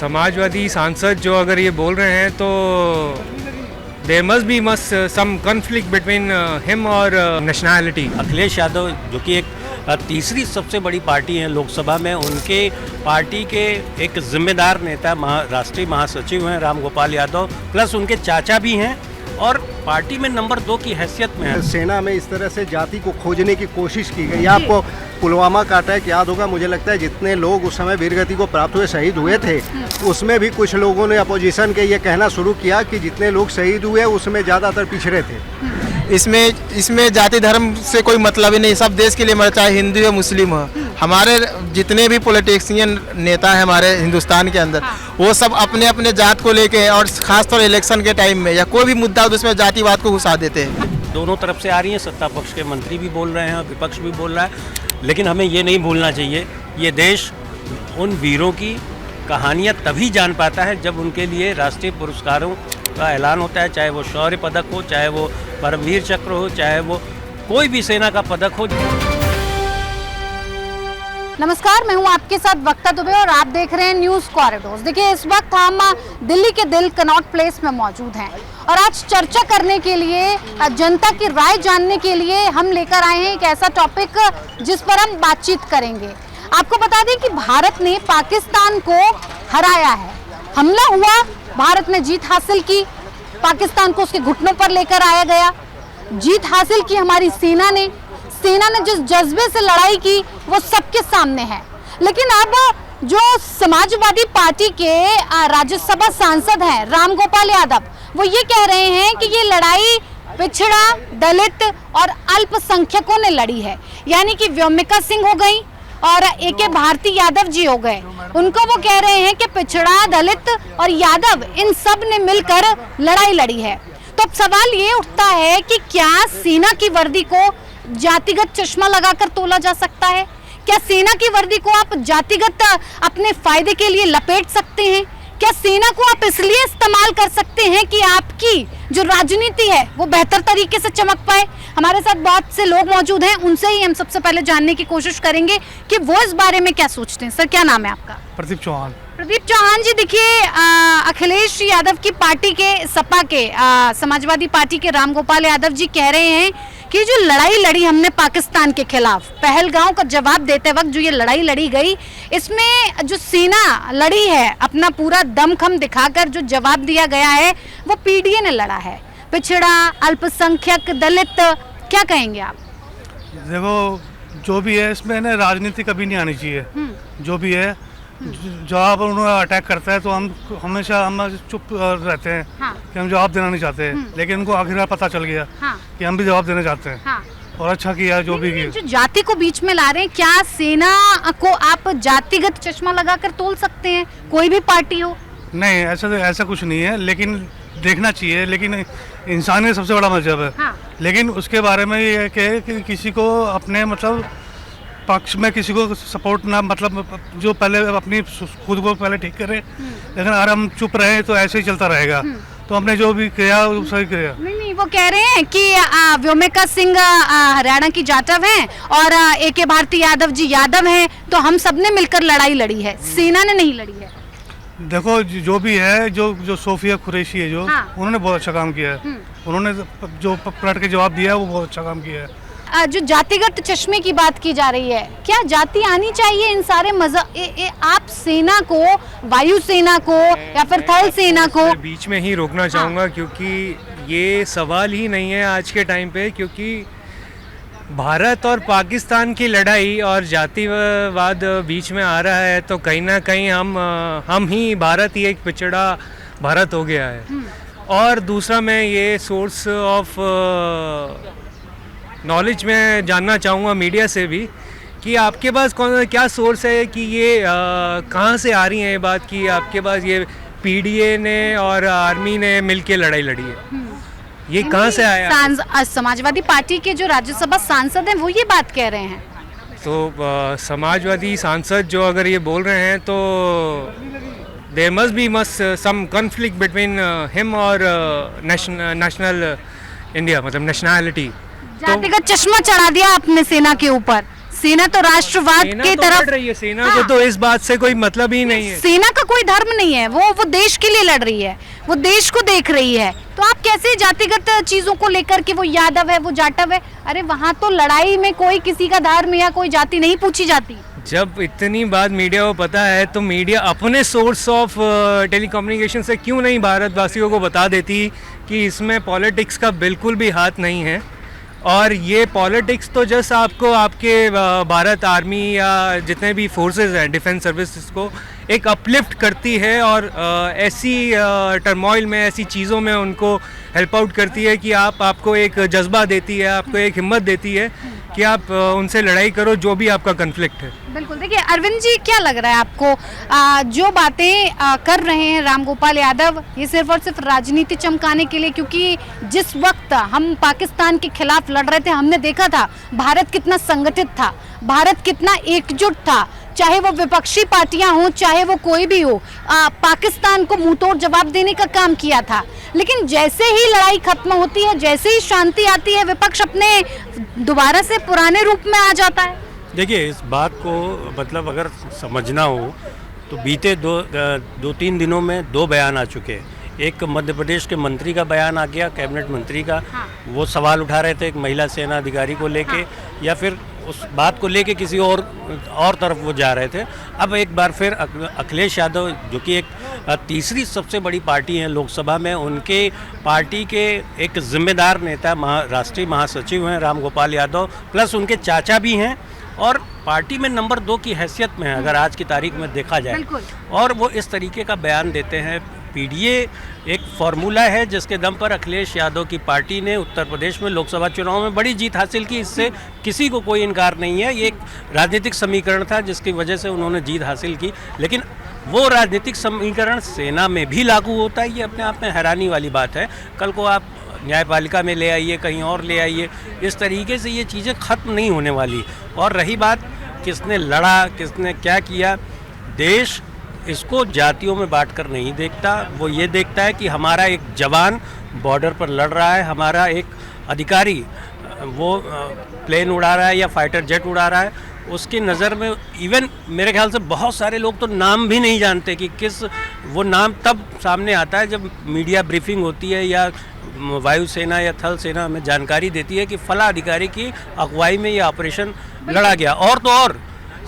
समाजवादी सांसद जो अगर ये बोल रहे हैं तो there must be some conflict between him और नेशनैलिटी। अखिलेश यादव जो कि एक तीसरी सबसे बड़ी पार्टी है लोकसभा में, उनके पार्टी के एक जिम्मेदार नेता राष्ट्रीय महासचिव हैं राम गोपाल यादव, प्लस उनके चाचा भी हैं और पार्टी में नंबर 2 की हैसियत में है। सेना में इस तरह से जाति को खोजने की कोशिश की गई। आपको पुलवामा का अटैक याद होगा, मुझे लगता है जितने लोग उस समय वीरगति को प्राप्त हुए शहीद हुए थे, उसमें भी कुछ लोगों ने अपोजिशन के ये कहना शुरू किया कि जितने लोग शहीद हुए उसमें ज़्यादातर पिछड़े थे। इसमें जाति धर्म से कोई मतलब ही नहीं, सब देश के लिए मरे, चाहे हिंदू या मुस्लिम हो। हमारे जितने भी पॉलिटिशियन नेता हैं हमारे हिंदुस्तान के अंदर, वो सब अपने अपने जात को लेके और खासतौर इलेक्शन के टाइम में या कोई भी मुद्दा हो तो उसमें जातिवाद को घुसा देते हैं। दोनों तरफ से आ रही हैं, सत्ता पक्ष के मंत्री भी बोल रहे हैं, विपक्ष भी बोल रहा है, लेकिन हमें ये नहीं भूलना चाहिए, ये देश उन वीरों की कहानियाँ तभी जान पाता है जब उनके लिए राष्ट्रीय पुरस्कारों का ऐलान होता है, चाहे वो शौर्य पदक हो, चाहे वो परमवीर चक्र हो, चाहे वो कोई भी सेना का पदक हो। नमस्कार, मैं हूं आपके साथ वक्ता दुबे और आप देख रहे हैं न्यूज़ कॉरिडोर्स। देखिए, इस वक्त हम दिल्ली के दिल कनॉट प्लेस में मौजूद हैं और आज चर्चा करने के लिए, जनता की राय जानने के लिए हम लेकर आए हैं एक ऐसा टॉपिक जिस पर हम बातचीत करेंगे। आपको बता दें कि भारत ने पाकिस्तान को हराया है, हमला हुआ, भारत ने जीत हासिल की, पाकिस्तान को उसके घुटनों पर लेकर आया गया, जीत हासिल की हमारी सेना ने जिस जज्बे से लड़ाई की वो सबके सामने है। लेकिन अब जो समाजवादी पार्टी के राज्यसभा सांसद हैं राम गोपाल यादव, वो ये कह रहे हैं कि ये लड़ाई पिछड़ा, दलित और अल्पसंख्यकों ने लड़ी है, यानी कि व्योमिका सिंह हो गई और AK भारती यादव जी हो गए। उनको वो कह रहे हैं कि पिछड़ा, दलित और यादव इन सब ने मिलकर लड़ाई लड़ी है। तो अब सवाल ये उठता है कि क्या सेना की वर्दी को जातिगत चश्मा लगाकर तोला जा सकता है? क्या सेना की वर्दी को आप जातिगत अपने फायदे के लिए लपेट सकते हैं? क्या सेना को आप इसलिए इस्तेमाल कर सकते हैं कि आपकी जो राजनीति है वो बेहतर तरीके से चमक पाए? हमारे साथ बहुत से लोग मौजूद हैं, उनसे ही हम सबसे पहले जानने की कोशिश करेंगे कि वो इस बारे में क्या सोचते हैं। सर, क्या नाम है आपका? प्रदीप चौहान। प्रदीप चौहान जी, देखिए, अखिलेश यादव की पार्टी के, सपा के, समाजवादी पार्टी के राम गोपाल यादव जी कह रहे हैं कि जो लड़ाई लड़ी हमने पाकिस्तान के खिलाफ, पहलगांव का जवाब देते वक्त जो ये लड़ाई लड़ी गई, इसमें जो सेना लड़ी है, अपना पूरा दमखम दिखाकर जो जवाब दिया गया है वो PDA ने लड़ा है। पिछड़ा, अल्पसंख्यक, दलित, क्या कहेंगे आप? देखो, जो भी है इसमें ना राजनीति कभी नहीं आनी चाहिए। जो भी है, जवाब उन्होंने अटैक करता है तो हम हमेशा चुप रहते हैं। हाँ। कि हम जवाब देना नहीं चाहते, लेकिन उनको आखिरकार पता चल गया। हाँ। कि हम भी जवाब देना चाहते हैं। हाँ। और अच्छा किया जो भी किया। जो जाति को बीच में ला रहे हैं, क्या सेना को आप जातिगत चश्मा लगाकर तोल सकते हैं, कोई भी पार्टी हो? नहीं, ऐसा कुछ नहीं है, लेकिन देखना चाहिए। लेकिन इंसानियत सबसे बड़ा मजहब है। हाँ। लेकिन उसके बारे में ये है कि किसी को अपने मतलब पक्ष में किसी को सपोर्ट ना, मतलब जो पहले अपनी खुद को पहले ठीक करे, लेकिन अगर हम चुप रहे तो ऐसे ही चलता रहेगा। तो हमने जो भी किया वो सही किया। नहीं, वो कह रहे हैं कि व्योमिका सिंह हरियाणा की जाटव हैं और AK भारती यादव जी यादव हैं, तो हम सब ने मिलकर लड़ाई लड़ी है, सेना ने नहीं लड़ी है। देखो, जो भी है, जो सोफिया कुरैशी है, जो उन्होंने बहुत अच्छा काम किया है। उन्होंने जो पलट के जवाब दिया है वो बहुत अच्छा काम किया है। जो जातिगत चश्मे की बात की जा रही है, क्या जाति आनी चाहिए इन सारे आप सेना को, वायुसेना को या फिर थल सेना को? बीच में ही रोकना चाहूँगा, क्योंकि ये सवाल ही नहीं है आज के टाइम पे, क्योंकि भारत और पाकिस्तान की लड़ाई और जातिवाद बीच में आ रहा है, तो कहीं ना कहीं हम ही, भारत ही एक पिछड़ा भारत हो गया है। और दूसरा, मैं ये सोर्स ऑफ नॉलेज में जानना चाहूँगा मीडिया से भी कि आपके पास क्या सोर्स है कि ये कहाँ से आ रही है ये बात कि आपके पास ये PDA ने और आर्मी ने मिलके लड़ाई लड़ी है? ये कहाँ से आया? समाजवादी पार्टी के जो राज्यसभा सांसद हैं वो ये बात कह रहे हैं। तो समाजवादी सांसद जो अगर ये बोल रहे हैं तो there must be some conflict between him और नेशनल इंडिया, मतलब नेशनैलिटी। जातिगत चश्मा चढ़ा दिया आपने सेना के ऊपर। सेना तो राष्ट्रवाद सेना की तो तरफ लड़ रही है, सेना हाँ। को तो इस बात से कोई मतलब ही नहीं है। सेना का कोई धर्म नहीं है, वो देश के लिए लड़ रही है, वो देश को देख रही है। तो आप कैसे जातिगत चीजों को लेकर के वो यादव है वो जाटव है, अरे वहां तो लड़ाई में कोई किसी का धर्म या कोई जाति नहीं पूछी जाती। जब इतनी बात मीडिया को पता है तो मीडिया अपने सोर्स ऑफ टेलीकम्युनिकेशन से क्यों नहीं भारतवासियों को बता देती कि इसमें पॉलिटिक्स का बिल्कुल भी हाथ नहीं है। और ये पॉलिटिक्स तो जस्ट आपको आपके भारत आर्मी या जितने भी फोर्सेस हैं डिफेंस सर्विसेज को एक अपलिफ्ट करती है और ऐसी टर्मोइल में ऐसी चीज़ों में उनको हेल्प आउट करती है कि आपको एक जज्बा देती है, आपको एक हिम्मत देती है कि आप उनसे लड़ाई करो जो भी आपका कन्फ्लिक्ट है। बिल्कुल। देखिए अरविंद जी, क्या लग रहा है आपको, जो बातें कर रहे हैं रामगोपाल यादव, ये सिर्फ और सिर्फ राजनीति चमकाने के लिए? क्योंकि जिस वक्त हम पाकिस्तान के खिलाफ लड़ रहे थे हमने देखा था भारत कितना संगठित था, भारत कितना एकजुट था, चाहे वो विपक्षी पार्टियां हों चाहे वो कोई भी हो, पाकिस्तान को मुंहतोड़ जवाब देने का काम किया था। लेकिन जैसे ही लड़ाई खत्म होती है, जैसे ही शांति आती है, विपक्ष अपने दोबारा से पुराने रूप में आ जाता है। देखिए इस बात को मतलब अगर समझना हो तो बीते दो तीन दिनों में 2 बयान आ चुके हैं। एक मध्य प्रदेश के मंत्री का बयान आ गया, कैबिनेट मंत्री का। हाँ। वो सवाल उठा रहे थे एक महिला सेना अधिकारी को लेके, हाँ। या फिर उस बात को लेके किसी और तरफ वो जा रहे थे। अब एक बार फिर अखिलेश यादव जो कि एक तीसरी सबसे बड़ी पार्टी है लोकसभा में, उनके पार्टी के एक जिम्मेदार नेता राष्ट्रीय महासचिव हैं रामगोपाल यादव, प्लस उनके चाचा भी हैं और पार्टी में नंबर 2 की हैसियत में है अगर आज की तारीख में देखा जाए। और वो इस तरीके का बयान देते हैं। पीडीए एक फार्मूला है जिसके दम पर अखिलेश यादव की पार्टी ने उत्तर प्रदेश में लोकसभा चुनाव में बड़ी जीत हासिल की, इससे किसी को कोई इनकार नहीं है। ये एक राजनीतिक समीकरण था जिसकी वजह से उन्होंने जीत हासिल की, लेकिन वो राजनीतिक समीकरण सेना में भी लागू होता है। ये अपने आप में हैरानी वाली बात है। कल को आप न्यायपालिका में ले आइए, कहीं और ले आइए, इस तरीके से ये चीज़ें ख़त्म नहीं होने वाली। और रही बात किसने लड़ा, किसने क्या किया, देश इसको जातियों में बांटकर नहीं देखता। वो ये देखता है कि हमारा एक जवान बॉर्डर पर लड़ रहा है, हमारा एक अधिकारी वो प्लेन उड़ा रहा है या फाइटर जेट उड़ा रहा है, उसकी नज़र में इवन मेरे ख्याल से बहुत सारे लोग तो नाम भी नहीं जानते कि किस, वो नाम तब सामने आता है जब मीडिया ब्रीफिंग होती है या वायुसेना या थल सेना हमें जानकारी देती है कि फला अधिकारी की अगुवाई में ये ऑपरेशन लड़ा गया। और तो और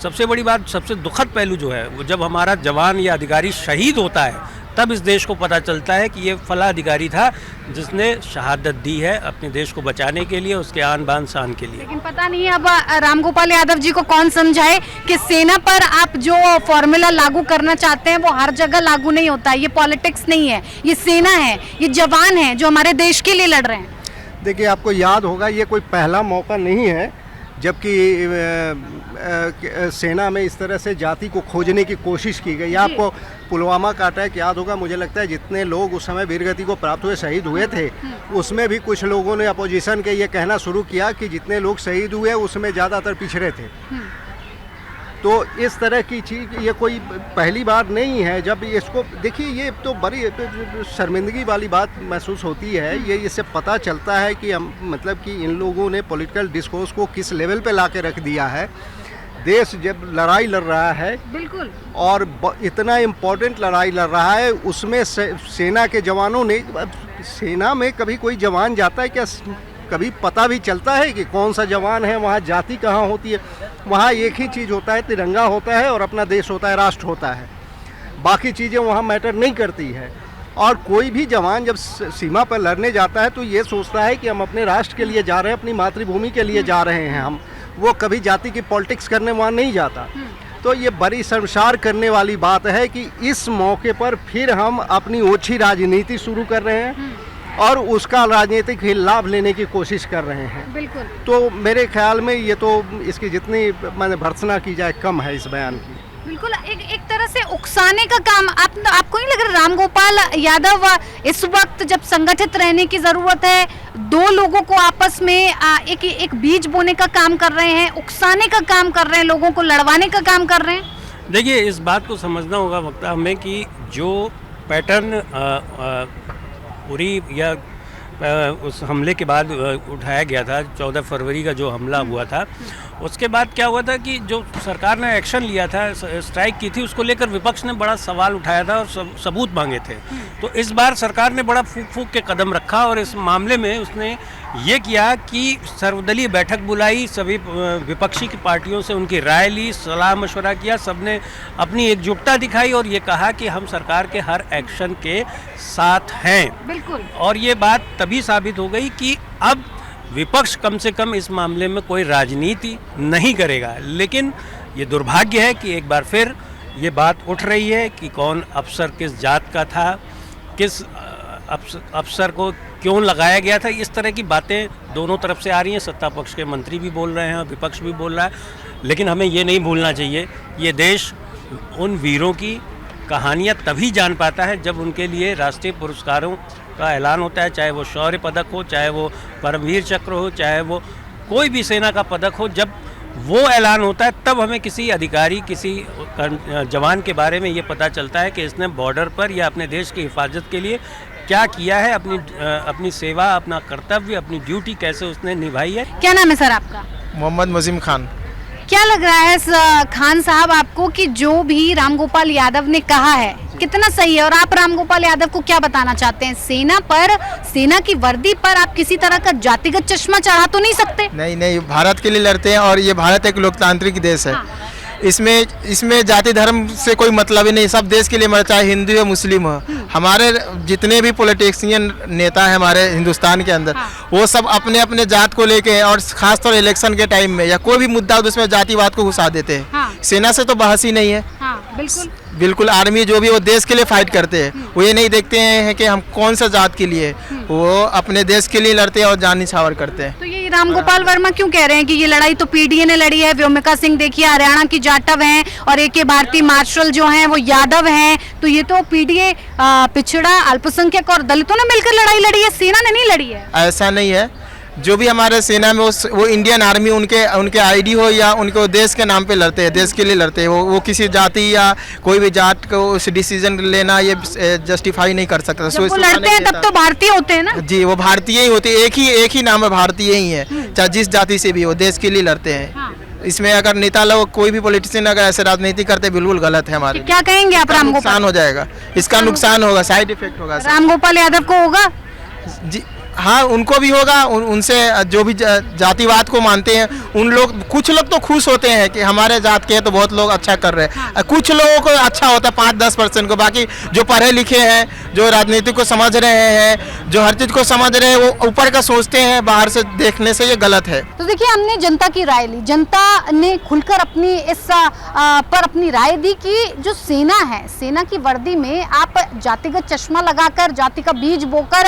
सबसे बड़ी बात, सबसे दुखद पहलू जो है वो जब हमारा जवान या अधिकारी शहीद होता है तब इस देश को पता चलता है कि ये फला अधिकारी था जिसने शहादत दी है अपने देश को बचाने के लिए, उसके आन बान शान के लिए। लेकिन पता नहीं अब रामगोपाल यादव जी को कौन समझाए कि सेना पर आप जो फॉर्मूला लागू करना चाहते हैं वो हर जगह लागू नहीं होता है। ये पॉलिटिक्स नहीं है, ये सेना है, ये जवान है जो हमारे देश के लिए लड़ रहे हैं। देखिए आपको याद होगा ये कोई पहला मौका नहीं है जबकि सेना में इस तरह से जाति को खोजने की कोशिश की गई। आपको पुलवामा का अटैक याद होगा, मुझे लगता है जितने लोग उस समय वीरगति को प्राप्त हुए शहीद हुए थे उसमें भी कुछ लोगों ने अपोजिशन के ये कहना शुरू किया कि जितने लोग शहीद हुए उसमें ज़्यादातर पिछड़े थे। तो इस तरह की चीज़ ये कोई पहली बार नहीं है। जब इसको देखिए ये तो बड़ी शर्मिंदगी वाली बात महसूस होती है। ये इससे पता चलता है कि हम मतलब कि इन लोगों ने पॉलिटिकल डिस्कोर्स को किस लेवल पे ला के रख दिया है। देश जब लड़ाई लड़ रहा है, बिल्कुल, और इतना इम्पोर्टेंट लड़ाई लड़ रहा है, उसमें सेना के जवानों ने, सेना में कभी कोई जवान जाता है क्या? कभी पता भी चलता है कि कौन सा जवान है? वहाँ जाति कहाँ होती है? वहाँ एक ही चीज़ होता है, तिरंगा होता है और अपना देश होता है, राष्ट्र होता है। बाकी चीज़ें वहाँ मैटर नहीं करती है। और कोई भी जवान जब सीमा पर लड़ने जाता है तो ये सोचता है कि हम अपने राष्ट्र के लिए जा रहे हैं, अपनी मातृभूमि के लिए जा रहे हैं। हम वो कभी जाति की पॉलिटिक्स करने वहाँ नहीं जाता। तो ये बड़ी शर्मसार करने वाली बात है कि इस मौके पर फिर हम अपनी ओछी राजनीति शुरू कर रहे हैं और उसका राजनीतिक लाभ लेने की कोशिश कर रहे हैं। बिल्कुल। तो मेरे ख्याल में ये तो इसकी जितनी मैंने भर्त्सना की जाए कम है इस बयान की। बिल्कुल, एक तरह से उकसाने का काम। आपको नहीं लग रहा रामगोपाल यादव इस वक्त जब संगठित रहने की जरूरत है, 2 लोगों को आपस में एक बीज बोने का काम कर रहे हैं, उकसाने का काम कर रहे हैं, लोगों को लड़वाने का काम कर रहे हैं? देखिए इस बात को समझना होगा वक्ता हमें कि जो पैटर्न उरी या उस हमले के बाद उठाया गया था, 14 फरवरी का जो हमला हुआ था, उसके बाद क्या हुआ था कि जो सरकार ने एक्शन लिया था, स्ट्राइक की थी, उसको लेकर विपक्ष ने बड़ा सवाल उठाया था और सबूत मांगे थे। तो इस बार सरकार ने बड़ा फूक फूक के कदम रखा और इस मामले में उसने ये किया कि सर्वदलीय बैठक बुलाई, सभी विपक्षी की पार्टियों से उनकी राय ली, सलाह मशवरा किया, सबने अपनी एकजुटता दिखाई और ये कहा कि हम सरकार के हर एक्शन के साथ हैं। बिल्कुल। और ये बात तभी साबित हो गई कि अब विपक्ष कम से कम इस मामले में कोई राजनीति नहीं करेगा। लेकिन ये दुर्भाग्य है कि एक बार फिर ये बात उठ रही है कि कौन अफसर किस जात का था, किस अफसर को क्यों लगाया गया था। इस तरह की बातें दोनों तरफ से आ रही हैं। सत्ता पक्ष के मंत्री भी बोल रहे हैं और विपक्ष भी बोल रहा है। लेकिन हमें ये नहीं भूलना चाहिए, ये देश उन वीरों की कहानियाँ तभी जान पाता है जब उनके लिए राष्ट्रीय पुरस्कारों का ऐलान होता है, चाहे वो शौर्य पदक हो, चाहे वो परमवीर चक्र हो, चाहे वो कोई भी सेना का पदक हो। जब वो ऐलान होता है तब हमें किसी अधिकारी, किसी जवान के बारे में ये पता चलता है कि इसने बॉर्डर पर या अपने देश की हिफाजत के लिए क्या किया है, अपनी सेवा, अपना कर्तव्य, अपनी ड्यूटी कैसे उसने निभाई है। क्या नाम है सर आपका? मोहम्मद मुजीम खान। क्या लग रहा है खान साहब आपको कि जो भी रामगोपाल यादव ने कहा है कितना सही है, और आप रामगोपाल यादव को क्या बताना चाहते हैं? सेना की वर्दी पर आप किसी तरह का जातिगत चश्मा चढ़ा तो नहीं सकते? नहीं, भारत के लिए लड़ते हैं और ये भारत एक लोकतांत्रिक देश है। हाँ। इसमें जाति धर्म से कोई मतलब ही नहीं, सब देश के लिए मर, चाहे हिंदू या मुस्लिम हो। हमारे जितने भी पॉलिटिशियन नेता है हमारे हिंदुस्तान के अंदर, वो सब अपने अपने जात को लेके और खासतौर इलेक्शन के टाइम में या कोई भी मुद्दा हो उसमें जातिवाद को घुसा देते हैं। सेना से तो बहस ही नहीं है। बिल्कुल आर्मी जो भी वो देश के लिए फाइट करते हैं, वो ये नहीं देखते हैं कि हम कौन सा जात के लिए, वो अपने देश के लिए लड़ते हैं और जान निछावर करते हैं। तो ये रामगोपाल वर्मा क्यों कह रहे हैं कि ये लड़ाई तो पीडीए ने लड़ी है? व्योमिका सिंह देखिए हरियाणा की जाटव हैं और AK भारती मार्शल जो हैं वो यादव हैं, तो ये तो पीडीए पिछड़ा, अल्पसंख्यक और दलितों ने मिलकर लड़ाई लड़ी है, सेना ने नहीं लड़ी है। ऐसा नहीं है। जो भी हमारे सेना में वो इंडियन आर्मी उनके आईडी हो या उनको देश के नाम पे लड़ते हैं, देश के लिए लड़ते हैं। वो किसी जाति या कोई भी जात को उस डिसीजन लेना ये जस्टिफाई नहीं कर सकता। जब वो लड़ते हैं तब तो भारतीय होते हैं ना? जी, वो भारतीय ही होते हैं। एक ही नाम है, भारतीय ही है, चाहे जिस जाति से भी हो, देश के लिए लड़ते हैं। इसमें अगर नेता लोग, कोई भी पॉलिटिशियन अगर ऐसे राजनीति करते, बिल्कुल गलत है। हमारे क्या कहेंगे आप? रामगोपाल नुकसान हो जाएगा, इसका नुकसान होगा, साइड इफेक्ट होगा। रामगोपाल यादव को होगा? जी हाँ, उनको भी होगा। उनसे जो भी जातिवाद को मानते हैं उन लोग, कुछ लोग तो खुश होते हैं कि हमारे जात के हैं तो बहुत लोग अच्छा कर रहे हैं। कुछ लोगों को अच्छा होता है, 5-10% को। बाकी जो पढ़े लिखे हैं, जो राजनीति को समझ रहे हैं, जो हर चीज़ को समझ रहे हैं, वो ऊपर का सोचते हैं, बाहर से देखने से ये गलत है। तो देखिए, हमने जनता की राय ली, जनता ने खुलकर अपनी पर अपनी राय दी कि जो सेना है, सेना की वर्दी में आप जातिगत चश्मा लगाकर, जाति का बीज बोकर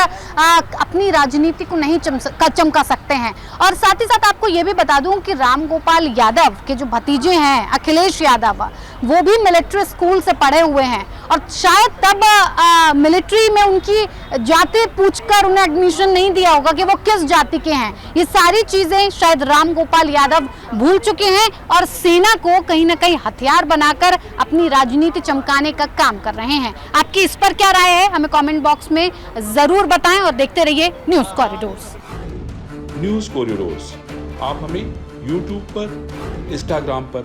अपनी राजनीति को नहीं चमका सकते हैं। और साथ ही साथ आपको ये भी बता दूं कि रामगोपाल यादव के जो भतीजे हैं अखिलेश यादव, वो भी मिलिट्री स्कूल से पढ़े हुए हैं और शायद तब मिलिट्री में उनकी जाति पूछकर उन्हें एडमिशन नहीं दिया होगा कि वो किस जाति के हैं। ये सारी चीजें शायद रामगोपाल यादव भूल चुके हैं और सेना को कहीं ना कहीं हथियार बनाकर अपनी राजनीति चमकाने का काम कर रहे हैं। आपकी इस पर क्या राय है, हमें कमेंट बॉक्स में जरूर बताएं और देखते रहिए न्यूज़ कॉरिडोर्स। न्यूज़ कॉरिडोर्स आप हमें YouTube पर, Instagram पर,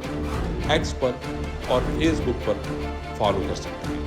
X पर और Facebook पर फॉलो कर सकते हैं।